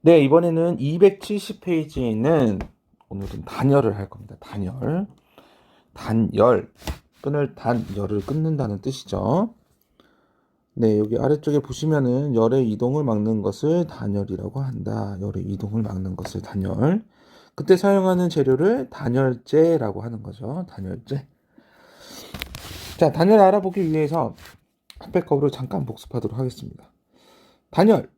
네, 이번에는 270페이지에 있는 오늘은 단열을 할 겁니다. 단열. 단열. 끈을 열을 끊는다는 뜻이죠. 네, 여기 아래쪽에 보시면은 열의 이동을 막는 것을 단열이라고 한다. 열의 이동을 막는 것을 단열. 그때 사용하는 재료를 단열재라고 하는 거죠. 단열재. 자, 단열 알아보기 위해서 한백업으로 잠깐 복습하도록 하겠습니다. 단열.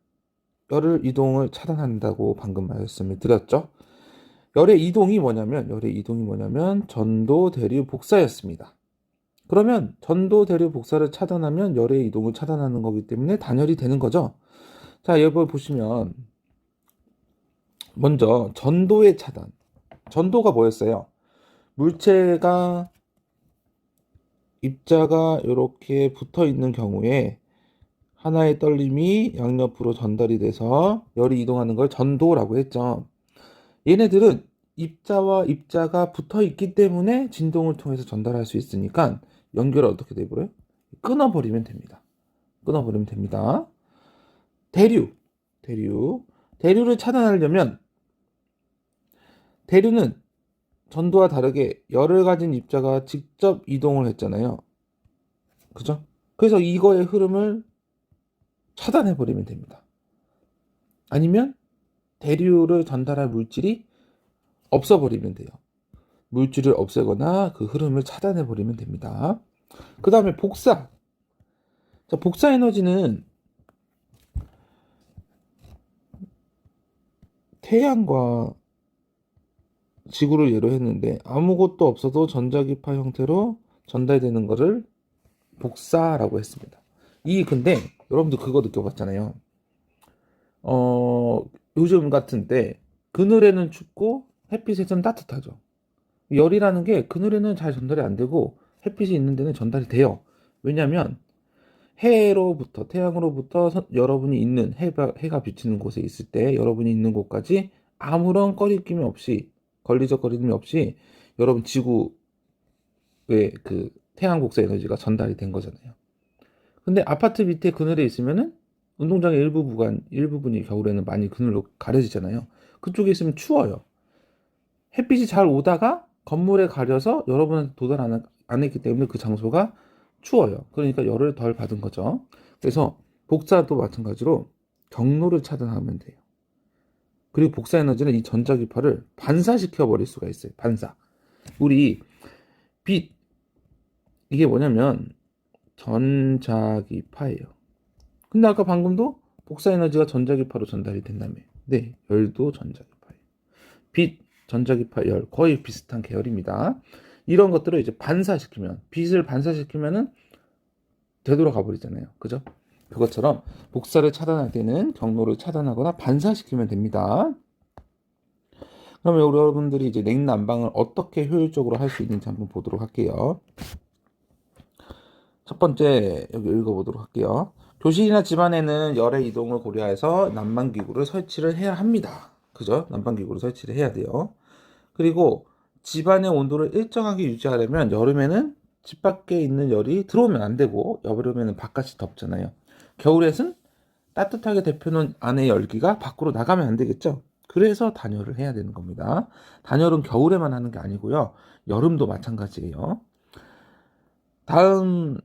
열의 이동을 차단한다고 방금 말씀을 드렸죠. 열의 이동이 뭐냐면 전도 대류 복사였습니다. 그러면 전도 대류 복사를 차단하면 열의 이동을 차단하는 거기 때문에 단열이 되는 거죠. 자, 여기 보시면 먼저 전도의 차단. 전도가 뭐였어요? 물체가 입자가 이렇게 붙어 있는 경우에 하나의 떨림이 양옆으로 전달이 돼서 열이 이동하는 걸 전도라고 했죠. 얘네들은 입자와 입자가 붙어 있기 때문에 진동을 통해서 전달할 수 있으니까 연결을 어떻게 돼버려요? 끊어버리면 됩니다. 끊어버리면 됩니다. 대류. 대류를 차단하려면 대류는 전도와 다르게 열을 가진 입자가 직접 이동을 했잖아요. 그죠? 그래서 이거의 흐름을 차단해버리면 됩니다. 아니면 대류를 전달할 물질이 없어버리면 돼요. 물질을 없애거나 그 흐름을 차단해버리면 됩니다. 그 다음에 복사. 자, 복사 에너지는 태양과 지구를 예로 했는데 아무것도 없어도 전자기파 형태로 전달되는 것을 복사라고 했습니다. 근데 여러분들 그거 느껴봤잖아요. 요즘 같은 때 그늘에는 춥고 햇빛에선 따뜻하죠. 열이라는 게 그늘에는 잘 전달이 안 되고 햇빛이 있는 데는 전달이 돼요. 왜냐하면 태양으로부터 여러분이 있는 해가 비치는 곳에 있을 때 여러분이 있는 곳까지 아무런 거리낌이 없이 걸리적거림이 없이 여러분 지구의 그 태양 복사 에너지가 전달이 된 거잖아요. 근데 아파트 밑에 그늘에 있으면은 운동장의 일부분이 겨울에는 많이 그늘로 가려지잖아요. 그쪽에 있으면 추워요. 햇빛이 잘 오다가 건물에 가려서 여러분한테 도달 안 했기 때문에 그 장소가 추워요. 그러니까 열을 덜 받은 거죠. 그래서 복사도 마찬가지로 경로를 차단하면 돼요. 그리고 복사 에너지는 이 전자기파를 반사시켜 버릴 수가 있어요. 반사. 우리 빛, 이게 뭐냐면 전자기파예요. 근데 아까 방금도 복사 에너지가 전자기파로 전달이 된다며. 네, 열도 전자기파예요. 빛, 전자기파, 열 거의 비슷한 계열입니다. 이런 것들을 이제 빛을 반사시키면은 되돌아가 버리잖아요. 그죠? 그것처럼 복사를 차단할 때는 경로를 차단하거나 반사시키면 됩니다. 그러면 여러분들이 이제 냉난방을 어떻게 효율적으로 할 수 있는지 한번 보도록 할게요. 첫 번째 여기 읽어보도록 할게요. 교실이나 집안에는 열의 이동을 고려해서 난방기구를 설치를 해야 합니다. 그죠? 난방기구를 설치를 해야 돼요. 그리고 집안의 온도를 일정하게 유지하려면 여름에는 집 밖에 있는 열이 들어오면 안 되고 여름에는 바깥이 덥잖아요. 겨울에는 따뜻하게 데펴놓은 안의 열기가 밖으로 나가면 안 되겠죠. 그래서 단열을 해야 되는 겁니다. 단열은 겨울에만 하는 게 아니고요. 여름도 마찬가지예요. 다음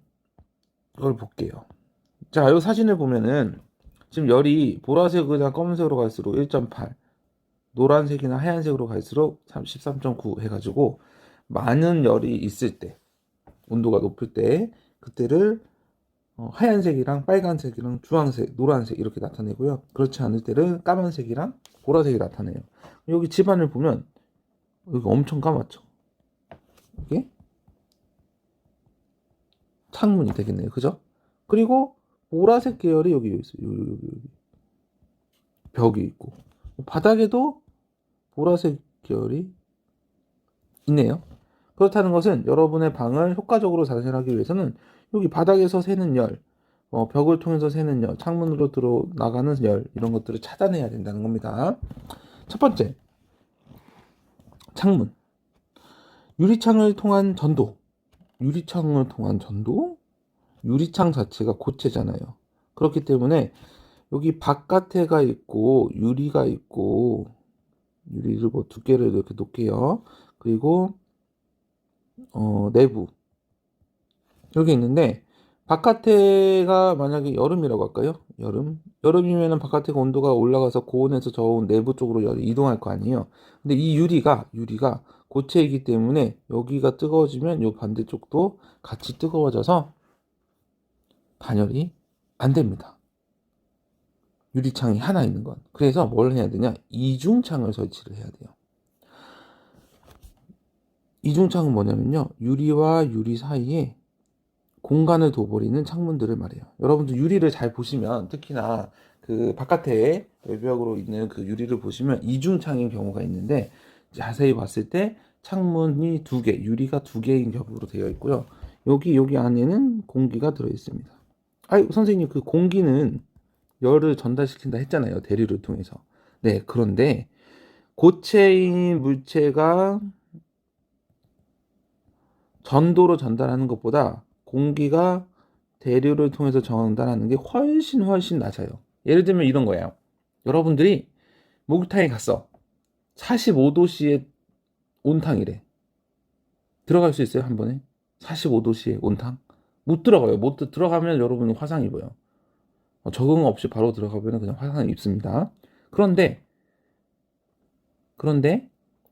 걸 볼게요. 자, 이 사진을 보면은 지금 열이 보라색이나 검은색으로 갈수록 1.8, 노란색이나 하얀색으로 갈수록 13.9 해가지고 많은 열이 있을 때, 온도가 높을 때 그때를 하얀색이랑 빨간색이랑 주황색, 노란색 이렇게 나타내고요. 그렇지 않을 때는 까만색이랑 보라색이 나타내요. 여기 집안을 보면 여기 엄청 까맣죠. 이게 창문이 되겠네요. 그죠? 그리고 보라색 계열이 여기 있어요. 여기 벽이 있고 바닥에도 보라색 계열이 있네요. 그렇다는 것은 여러분의 방을 효과적으로 단열하기 위해서는 여기 바닥에서 새는 열, 벽을 통해서 새는 열, 창문으로 들어 나가는 열 이런 것들을 차단해야 된다는 겁니다. 첫 번째, 창문. 유리창을 통한 전도. 유리창을 통한 전도? 유리창 자체가 고체잖아요. 그렇기 때문에 여기 바깥에가 있고 유리가 있고 유리를 뭐 두께를 이렇게 놓을게요. 그리고 내부 여기 있는데 바깥에가 만약에 여름이라고 할까요? 여름이면은 바깥에 온도가 올라가서 고온에서 저온 내부 쪽으로 이동할 거 아니에요. 근데 이 유리가 고체이기 때문에 여기가 뜨거워지면 요 반대쪽도 같이 뜨거워져서 단열이 안 됩니다. 유리창이 하나 있는 건. 그래서 뭘 해야 되냐? 이중창을 설치를 해야 돼요. 이중창은 뭐냐면요. 유리와 유리 사이에 공간을 둬버리는 창문들을 말해요. 여러분들 유리를 잘 보시면 특히나 그 바깥에 외벽으로 있는 그 유리를 보시면 이중창인 경우가 있는데 자세히 봤을 때 창문이 두 개, 유리가 두 개인 겹으로 되어 있고요. 여기 안에는 공기가 들어 있습니다. 아이 선생님 그 공기는 열을 전달시킨다 했잖아요. 대류를 통해서. 네, 그런데 고체인 물체가 전도로 전달하는 것보다 공기가 대류를 통해서 전달하는 게 훨씬 낮아요. 예를 들면 이런 거예요. 여러분들이 목욕탕에 갔어. 45도씨의 온탕이래. 들어갈 수 있어요, 한 번에? 45도씨의 온탕? 못 들어가요. 못 들어가면 여러분은 화상 입어요. 적응 없이 바로 들어가면 그냥 화상 입습니다. 그런데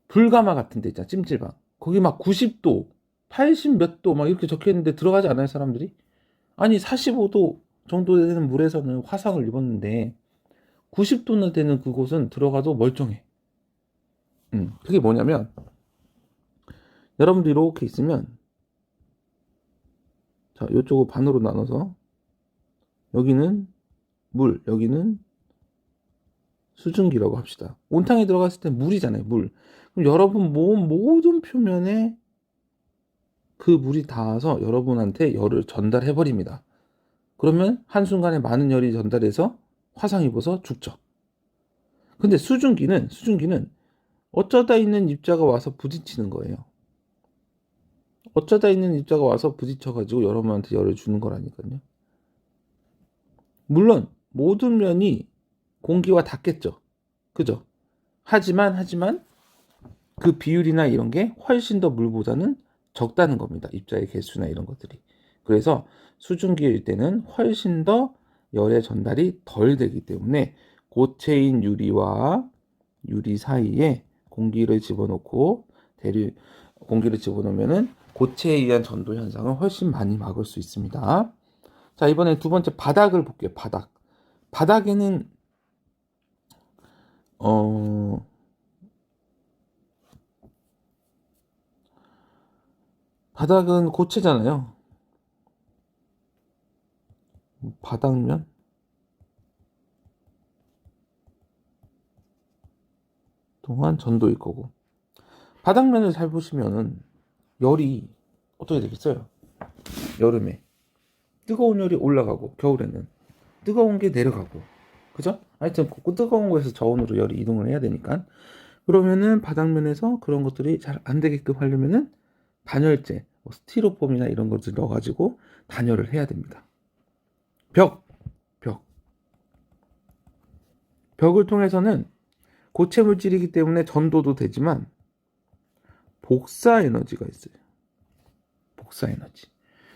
불가마 같은 데 있잖아, 찜질방. 거기 막 90도, 80 몇 도 막 이렇게 적혀 있는데 들어가지 않아요, 사람들이? 아니 45도 정도 되는 물에서는 화상을 입었는데 90도나 되는 그곳은 들어가도 멀쩡해. 그게 뭐냐면 여러분들 이렇게 있으면 자 이쪽을 반으로 나눠서 여기는 물, 여기는 수증기라고 합시다. 온탕에 들어갔을 때 물이잖아요, 물. 그럼 여러분 몸 모든 표면에 그 물이 닿아서 여러분한테 열을 전달해 버립니다. 그러면 한순간에 많은 열이 전달해서 화상 입어서 죽죠. 근데 수증기는 어쩌다 있는 입자가 와서 부딪히는 거예요. 어쩌다 있는 입자가 와서 부딪혀가지고 여러분한테 열을 주는 거라니까요. 물론 모든 면이 공기와 닿겠죠. 그죠? 하지만 그 비율이나 이런 게 훨씬 더 물보다는 적다는 겁니다. 입자의 개수나 이런 것들이. 그래서 수증기일 때는 훨씬 더 열의 전달이 덜 되기 때문에 고체인 유리와 유리 사이에 공기를 집어넣고 공기를 집어넣으면은 고체에 의한 전도 현상을 훨씬 많이 막을 수 있습니다. 자, 이번에 두 번째 바닥을 볼게요. 바닥에는 바닥은 고체잖아요. 바닥면 동안 전도일 거고 바닥면을 잘 보시면은 열이 어떻게 되겠어요? 여름에 뜨거운 열이 올라가고 겨울에는 뜨거운 게 내려가고 그죠? 하여튼 뜨거운 곳에서 저온으로 열이 이동을 해야 되니까 그러면은 바닥면에서 그런 것들이 잘 안 되게끔 하려면은 단열재 뭐 스티로폼이나 이런 것들 넣어가지고 단열을 해야 됩니다. 벽 벽을 통해서는 고체 물질이기 때문에 전도도 되지만 복사 에너지가 있어요.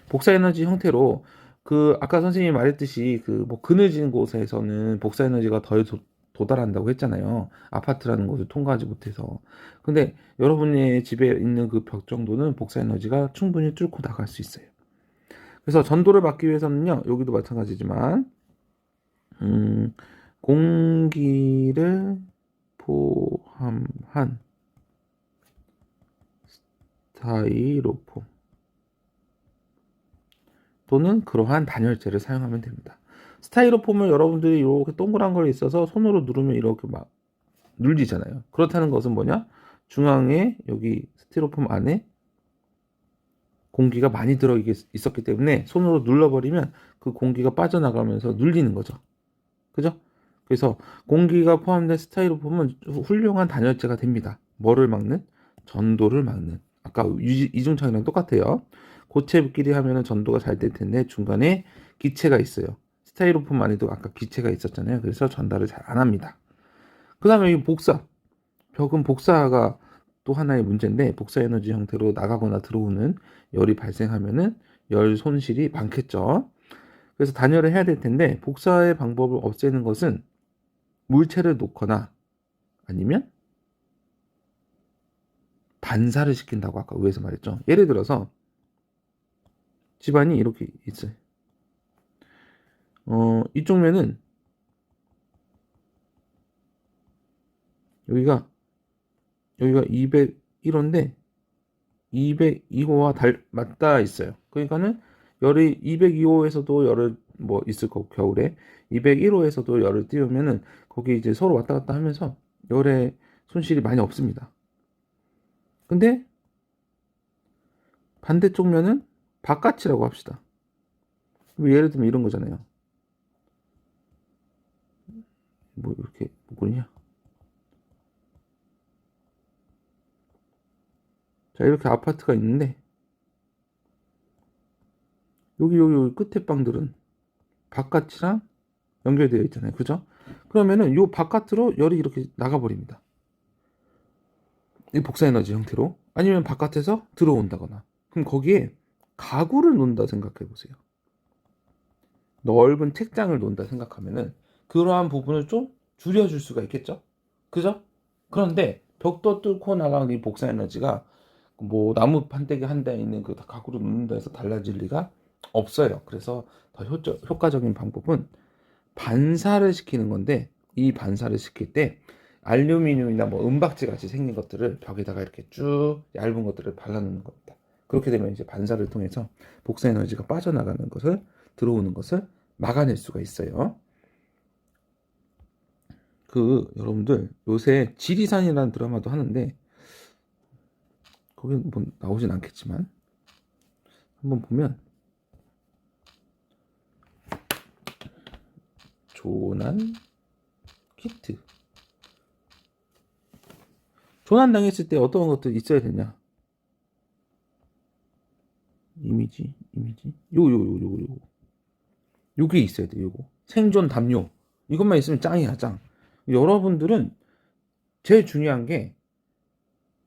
복사 에너지 형태로 그 아까 선생님이 말했듯이 그 뭐 그늘진 곳에서는 복사 에너지가 덜 도달한다고 했잖아요. 아파트라는 곳을 통과하지 못해서. 근데 여러분의 집에 있는 그 벽 정도는 복사 에너지가 충분히 뚫고 나갈 수 있어요. 그래서 전도를 막기 위해서는요. 여기도 마찬가지지만 공기를 포함한 스타이로폼 또는 그러한 단열재를 사용하면 됩니다. 스타이로폼을 여러분들이 이렇게 동그란 걸 있어서 손으로 누르면 이렇게 막 눌리잖아요. 그렇다는 것은 뭐냐? 중앙에 여기 스티로폼 안에 공기가 많이 들어 있었기 때문에 손으로 눌러버리면 그 공기가 빠져나가면서 눌리는 거죠. 그죠? 그래서 공기가 포함된 스타이로폼은 훌륭한 단열재가 됩니다. 뭐를 막는? 전도를 막는. 아까 이중창이랑 똑같아요. 고체끼리 하면은 전도가 잘 될 텐데 중간에 기체가 있어요. 스타이로폼 안에도 아까 기체가 있었잖아요. 그래서 전달을 잘 안 합니다. 그 다음에 이 복사. 벽은 복사가 또 하나의 문제인데, 복사 에너지 형태로 나가거나 들어오는 열이 발생하면은 열 손실이 많겠죠. 그래서 단열을 해야 될 텐데, 복사의 방법을 없애는 것은 물체를 놓거나 아니면 반사를 시킨다고 아까 위에서 말했죠. 예를 들어서 집안이 이렇게 있어요. 이쪽 면은 여기가 201호인데 202호와 맞닿아 있어요. 그러니까는 열이 202호에서도 열을 뭐 있을 거고, 겨울에 201호에서도 열을 띄우면은 거기 이제 서로 왔다 갔다 하면서 열의 손실이 많이 없습니다. 근데 반대쪽 면은 바깥이라고 합시다. 예를 들면 이런 거잖아요. 뭐 이렇게 뭐 그러냐? 자, 이렇게 아파트가 있는데 여기 끝에 방들은 바깥이랑 연결되어 있잖아요. 그죠? 그러면은 요 바깥으로 열이 이렇게 나가버립니다. 이 복사 에너지 형태로. 아니면 바깥에서 들어온다거나. 그럼 거기에 가구를 놓는다 생각해 보세요. 넓은 책장을 놓는다 생각하면은 그러한 부분을 좀 줄여줄 수가 있겠죠? 그죠? 그런데 벽도 뚫고 나가는 이 복사 에너지가 뭐 나무 판때기 한 대에 있는 그 가구를 놓는다 해서 달라질 리가 없어요. 그래서 더 효과적인 방법은 반사를 시키는 건데, 이 반사를 시킬 때 알루미늄이나 뭐 은박지 같이 생긴 것들을 벽에다가 이렇게 쭉 얇은 것들을 발라놓는 겁니다. 그렇게 되면 이제 반사를 통해서 복사 에너지가 빠져나가는 것을, 들어오는 것을 막아낼 수가 있어요. 여러분들 요새 지리산이라는 드라마도 하는데 거기 뭐 나오진 않겠지만 한번 보면 조난 키트, 조난 당했을 때 어떤 것들이 있어야 되냐? 이미지 요게 있어야 돼. 요거 생존 담요, 이것만 있으면 짱이야, 짱. 여러분들은 제일 중요한 게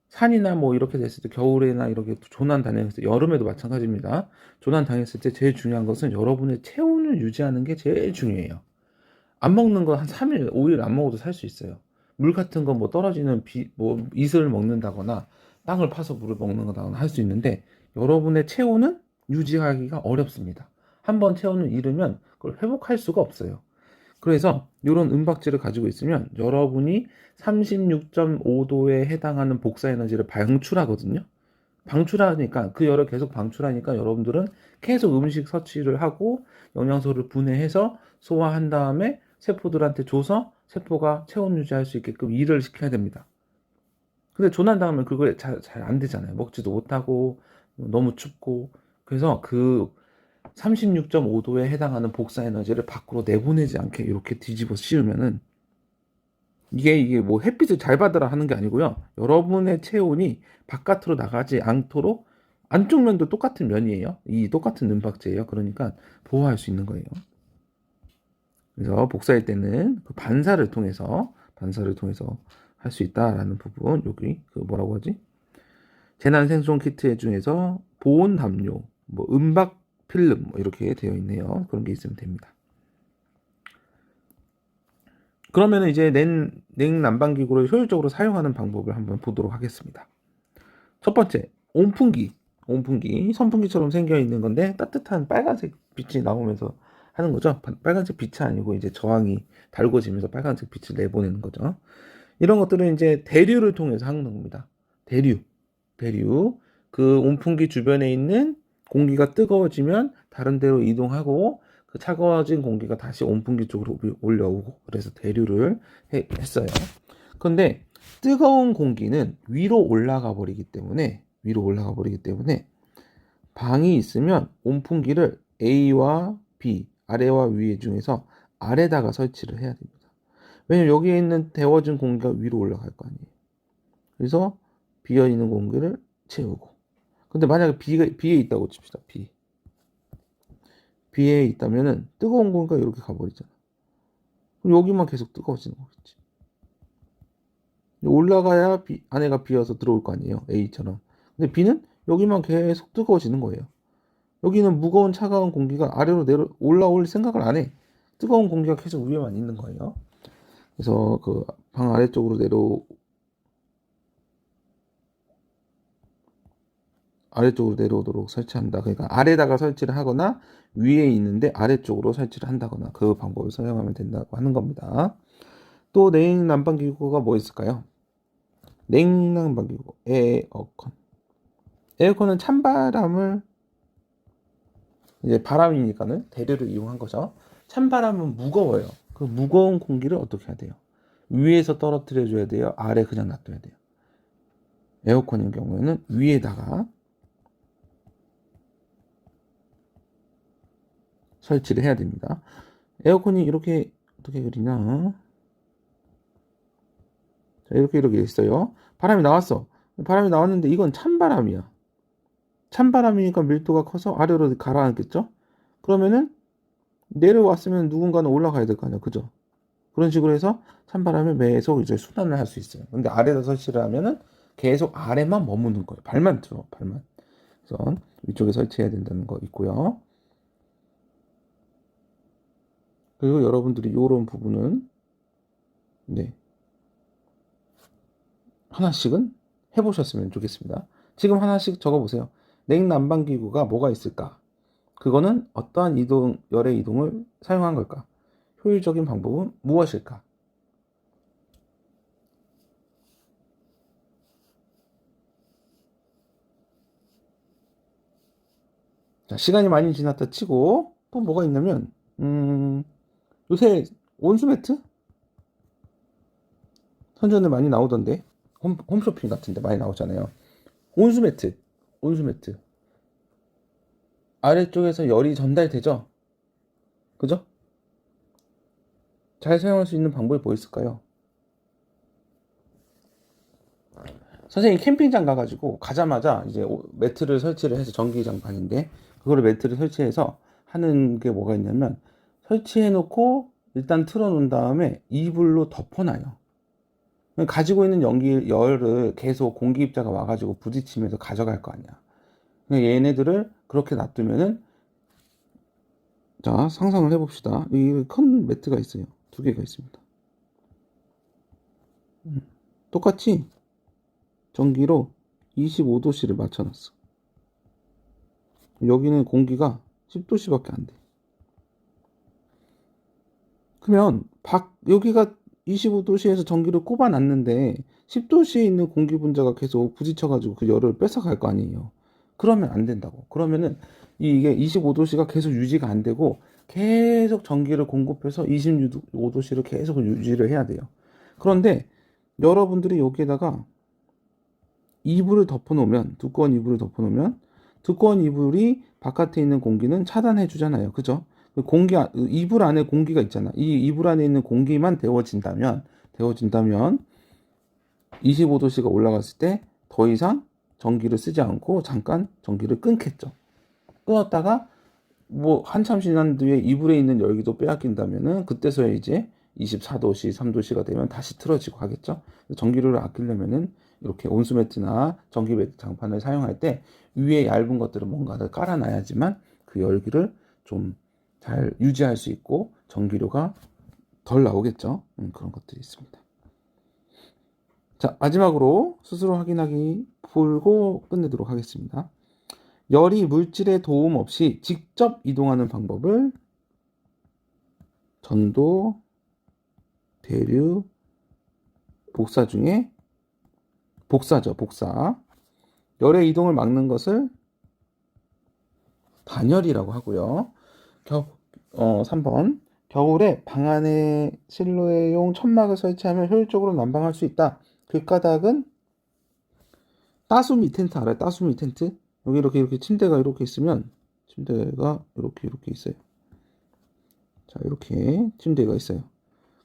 산이나 뭐 이렇게 됐을 때, 겨울에나 이렇게 조난 당했을 때, 여름에도 마찬가지입니다. 조난 당했을 때 제일 중요한 것은 여러분의 체온을 유지하는 게 제일 중요해요. 안 먹는 거 한 3일, 5일 안 먹어도 살 수 있어요. 물 같은 거 뭐 떨어지는 뭐 이슬을 먹는다거나 땅을 파서 물을 먹는다거나 할 수 있는데, 여러분의 체온은 유지하기가 어렵습니다. 한번 체온을 잃으면 그걸 회복할 수가 없어요. 그래서 이런 은박지를 가지고 있으면 여러분이 36.5도에 해당하는 복사 에너지를 방출하거든요. 방출하니까, 그 열을 계속 방출하니까 여러분들은 계속 음식 섭취를 하고 영양소를 분해해서 소화한 다음에 세포들한테 줘서 세포가 체온 유지할 수 있게끔 일을 시켜야 됩니다. 근데 조난 당하면 그거 잘 안 되잖아요. 먹지도 못하고 너무 춥고. 그래서 그 36.5도에 해당하는 복사 에너지를 밖으로 내보내지 않게 이렇게 뒤집어 씌우면은, 이게 뭐 햇빛을 잘 받으라 하는 게 아니고요. 여러분의 체온이 바깥으로 나가지 않도록, 안쪽 면도 똑같은 면이에요. 이 똑같은 은박지예요. 그러니까 보호할 수 있는 거예요. 그래서 복사할 때는 그 반사를 통해서 할 수 있다라는 부분. 여기 그 뭐라고 하지? 재난 생존 키트 중에서 보온 담요, 뭐 은박 필름 뭐 이렇게 되어 있네요. 그런 게 있으면 됩니다. 그러면 이제 냉난방기구를 효율적으로 사용하는 방법을 한번 보도록 하겠습니다. 첫 번째, 온풍기. 선풍기처럼 생겨 있는 건데 따뜻한 빨간색 빛이 나오면서 하는 거죠. 빨간색 빛이 아니고 이제 저항이 달궈지면서 빨간색 빛을 내보내는 거죠. 이런 것들은 이제 대류를 통해서 하는 겁니다. 대류. 그 온풍기 주변에 있는 공기가 뜨거워지면 다른 데로 이동하고, 그 차가워진 공기가 다시 온풍기 쪽으로 올려오고, 그래서 대류를 했어요. 그런데 뜨거운 공기는 위로 올라가 버리기 때문에 방이 있으면 온풍기를 A와 B, 아래와 위 중에서 아래다가 설치를 해야 됩니다. 왜냐면 여기에 있는 데워진 공기가 위로 올라갈 거 아니에요. 그래서 비어 있는 공기를 채우고. 근데 만약에 B에 있다고 칩시다. B에 있다면은 뜨거운 공기가 이렇게 가버리잖아. 그럼 여기만 계속 뜨거워지는 거겠지. 올라가야 안에가 비어서 들어올 거 아니에요. A처럼. 근데 B는 여기만 계속 뜨거워지는 거예요. 여기는 무거운 차가운 공기가 아래로 올라올 생각을 안 해. 뜨거운 공기가 계속 위에만 있는 거예요. 그래서 그 방 아래쪽으로 내려오도록 설치한다. 그러니까 아래다가 설치를 하거나 위에 있는데 아래쪽으로 설치를 한다거나 그 방법을 사용하면 된다고 하는 겁니다. 또 냉난방기구가 뭐 있을까요? 냉난방기구, 에어컨. 에어컨은 찬바람을 이제 바람이니까는 대류를 이용한 거죠. 찬바람은 무거워요. 그 무거운 공기를 어떻게 해야 돼요? 위에서 떨어뜨려 줘야 돼요? 아래 그냥 놔둬야 돼요? 에어컨인 경우에는 위에다가 설치를 해야 됩니다. 에어컨이 이렇게 어떻게 그리냐? 자, 이렇게 있어요. 바람이 나왔어. 바람이 나왔는데 이건 찬바람이야. 찬바람이니까 밀도가 커서 아래로 가라앉겠죠? 그러면은 내려왔으면 누군가는 올라가야 될 거 아니야. 그죠? 그런 식으로 해서 찬바람을 계속 이제 순환을 할 수 있어요. 근데 아래다 설치를 하면은 계속 아래만 머무는 거예요. 발만 들어, 발만. 그래서 위쪽에 설치해야 된다는 거 있고요. 그리고 여러분들이 이런 부분은 네 하나씩은 해보셨으면 좋겠습니다. 지금 하나씩 적어보세요. 냉난방기구가 뭐가 있을까? 그거는 어떠한 열의 이동을 사용한 걸까? 효율적인 방법은 무엇일까? 자, 시간이 많이 지났다 치고 또 뭐가 있냐면 요새 온수매트? 선전에 많이 나오던데 홈쇼핑 같은데 많이 나오잖아요. 온수매트 아래쪽에서 열이 전달되죠? 그죠? 잘 사용할 수 있는 방법이 뭐 있을까요? 선생님 캠핑장 가가지고 가자마자 이제 매트를 설치를 해서 전기장판인데 그거를 매트를 설치해서 하는 게 뭐가 있냐면 설치해 놓고 일단 틀어 놓은 다음에 이불로 덮어놔요. 가지고 있는 열을 계속 공기 입자가 와가지고 부딪히면서 가져갈 거 아니야. 얘네들을 그렇게 놔두면은 자 상상을 해봅시다. 이 큰 매트가 있어요. 두 개가 있습니다. 똑같이 전기로 25도씨를 맞춰놨어. 여기는 공기가 10도씨밖에 안 돼. 그러면 여기가 25도씨에서 전기를 꼽아놨는데 10도씨에 있는 공기 분자가 계속 부딪혀가지고 그 열을 뺏어갈 거 아니에요. 그러면 안 된다고. 그러면은 이게 25도씨가 계속 유지가 안 되고 계속 전기를 공급해서 25도씨를 계속 유지를 해야 돼요. 그런데 여러분들이 여기에다가 이불을 덮어놓으면 두꺼운 이불이 바깥에 있는 공기는 차단해 주잖아요. 그죠? 이불 안에 공기가 있잖아. 이 이불 안에 있는 공기만 데워진다면 25도씨가 올라갔을 때 더 이상 전기를 쓰지 않고 잠깐 전기를 끊겠죠. 끊었다가 뭐 한참 지난 뒤에 이불에 있는 열기도 빼앗긴다면은 그때서야 이제 24도씨, 3도씨가 되면 다시 틀어지고 하겠죠. 전기를 아끼려면은 이렇게 온수매트나 전기매트 장판을 사용할 때 위에 얇은 것들을 뭔가를 깔아놔야지만 그 열기를 좀 잘 유지할 수 있고 전기료가 덜 나오겠죠. 그런 것들이 있습니다. 자, 마지막으로 스스로 확인하기 풀고 끝내도록 하겠습니다. 열이 물질의 도움 없이 직접 이동하는 방법을 전도, 대류, 복사 중에 복사죠, 복사. 열의 이동을 막는 것을 단열이라고 하고요. 3번. 겨울에 방 안에 실내용 천막을 설치하면 효율적으로 난방할 수 있다. 그 까닭은 따수미 텐트 알아요? 따수미 텐트? 여기 이렇게 침대가 이렇게 있으면 침대가 이렇게 있어요. 자, 이렇게 침대가 있어요.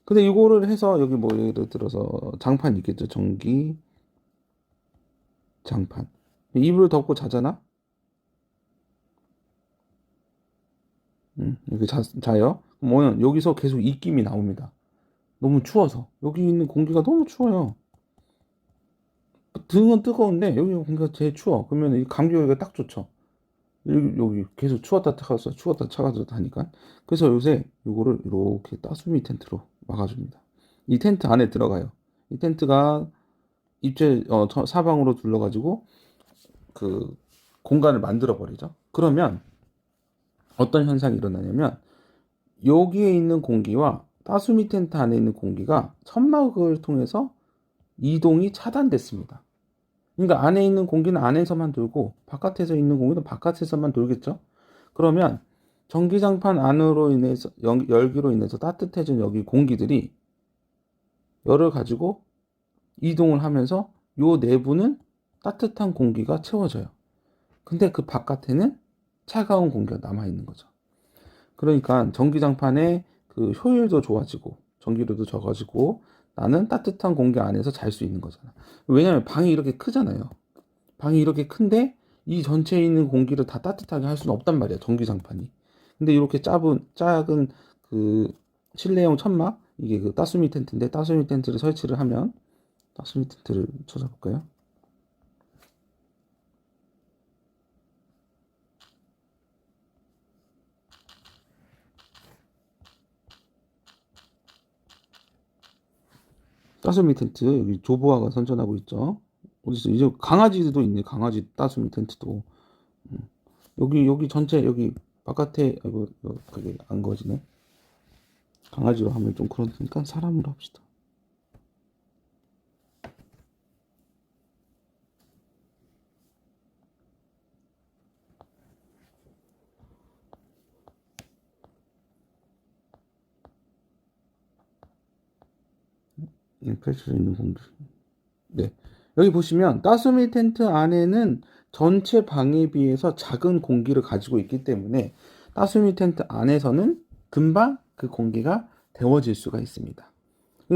근데 이거를 해서 여기 뭐 예를 들어서 장판 있겠죠. 전기 장판. 이불을 덮고 자잖아? 이렇게 자요. 그러면 여기서 계속 입김이 나옵니다. 너무 추워서. 여기 있는 공기가 너무 추워요. 등은 뜨거운데 여기 공기가 제일 추워. 그러면 이 감기 걸기가 딱 좋죠. 여기 계속 추웠다 차가웠어 추웠다 차가웠다 하니까. 그래서 요새 요거를 이렇게 따수미 텐트로 막아줍니다. 이 텐트 안에 들어가요. 이 텐트가 입체 사방으로 둘러가지고 그 공간을 만들어 버리죠. 그러면 어떤 현상이 일어나냐면 여기에 있는 공기와 따수미 텐트 안에 있는 공기가 천막을 통해서 이동이 차단됐습니다. 그러니까 안에 있는 공기는 안에서만 돌고 바깥에서 있는 공기는 바깥에서만 돌겠죠. 그러면 전기장판 안으로 인해서 열기로 인해서 따뜻해진 여기 공기들이 열을 가지고 이동을 하면서 요 내부는 따뜻한 공기가 채워져요. 근데 그 바깥에는 차가운 공기가 남아 있는 거죠. 그러니까 전기장판의 그 효율도 좋아지고 전기료도 적어지고 나는 따뜻한 공기 안에서 잘 수 있는 거잖아. 왜냐면 방이 이렇게 크잖아요. 방이 이렇게 큰데 이 전체에 있는 공기를 다 따뜻하게 할 수는 없단 말이야, 전기장판이. 근데 이렇게 작은 그 실내용 천막, 이게 그 따수미 텐트인데 따수미 텐트를 설치를 하면 따수미 텐트를 찾아볼까요? 따수미 텐트 여기 조보아가 선전하고 있죠. 어디서 이제 강아지도 있네. 강아지 따수미 텐트도. 여기 전체 여기 바깥에 아이고 그게 안 거지네. 강아지로 하면 좀 그렇으니까 사람으로 합시다. 펼쳐져 있는 공기. 네. 여기 보시면 따수미 텐트 안에는 전체 방에 비해서 작은 공기를 가지고 있기 때문에 따수미 텐트 안에서는 금방 그 공기가 데워질 수가 있습니다.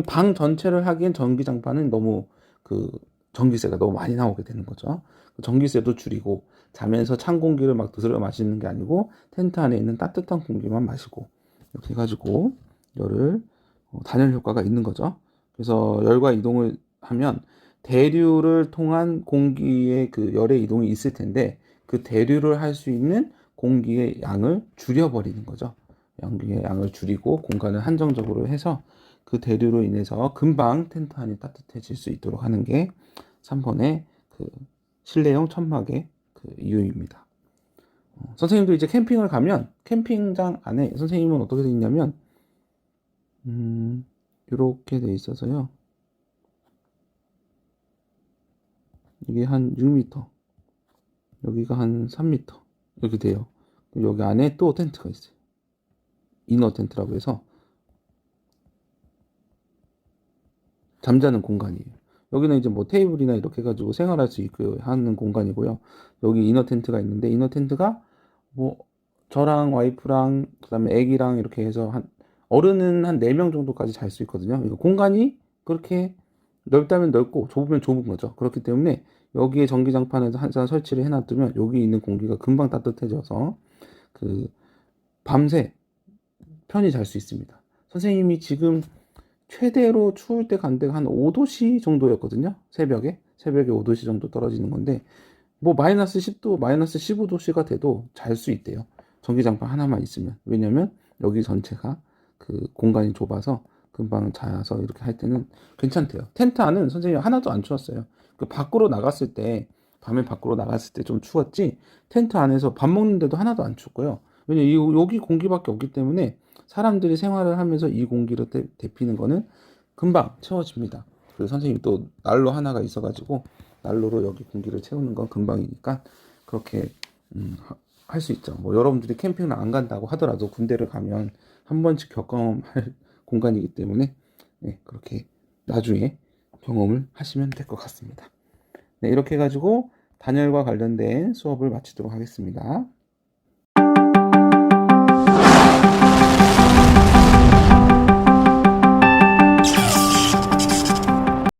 방 전체를 하기엔 전기장판은 너무 그 전기세가 너무 많이 나오게 되는 거죠. 전기세도 줄이고 자면서 찬 공기를 막 드스려 마시는 게 아니고 텐트 안에 있는 따뜻한 공기만 마시고 이렇게 해가지고 열을 단열 효과가 있는 거죠. 그래서 열과 이동을 하면 대류를 통한 공기의 그 열의 이동이 있을 텐데 그 대류를 할 수 있는 공기의 양을 줄여버리는 거죠. 공기의 양을 줄이고 공간을 한정적으로 해서 그 대류로 인해서 금방 텐트 안이 따뜻해질 수 있도록 하는 게 3번의 그 실내용 천막의 그 이유입니다. 선생님도 이제 캠핑을 가면 캠핑장 안에 선생님은 어떻게 되어 있냐면 이렇게 돼 있어서요. 이게 한 6m, 여기가 한 3m 이렇게 돼요. 여기 안에 또 텐트가 있어요. 이너 텐트라고 해서 잠자는 공간이에요. 여기는 이제 뭐 테이블이나 이렇게 해가지고 생활할 수 있고 하는 공간이고요. 여기 이너 텐트가 있는데 이너 텐트가 뭐 저랑 와이프랑 그다음에 애기랑 이렇게 해서 한 어른은 한 4명 정도까지 잘 수 있거든요. 이거 공간이 그렇게 넓다면 넓고 좁으면 좁은 거죠. 그렇기 때문에 여기에 전기장판을 한잔 설치를 해놔두면 여기 있는 공기가 금방 따뜻해져서 그 밤새 편히 잘 수 있습니다. 선생님이 지금 최대로 추울 때 간 데가 한 5도씨 정도였거든요. 새벽에 5도씨 정도 떨어지는 건데 뭐 마이너스 10도, 마이너스 15도씨가 돼도 잘 수 있대요. 전기장판 하나만 있으면. 왜냐면 여기 전체가 그 공간이 좁아서 금방 자서 이렇게 할 때는 괜찮대요. 텐트 안은 선생님 하나도 안 추웠어요. 그 밖으로 나갔을 때 밤에 밖으로 나갔을 때 좀 추웠지 텐트 안에서 밥 먹는데도 하나도 안 춥고요. 왜냐면 여기 공기밖에 없기 때문에 사람들이 생활을 하면서 이 공기를 데피는 거는 금방 채워집니다. 그리고 선생님 또 난로 하나가 있어가지고 난로로 여기 공기를 채우는 건 금방이니까 그렇게 할 수 있죠. 뭐 여러분들이 캠핑을 안 간다고 하더라도 군대를 가면 한 번씩 경험할 공간이기 때문에 네, 그렇게 나중에 경험을 하시면 될 것 같습니다. 네, 이렇게 해가지고 단열과 관련된 수업을 마치도록 하겠습니다.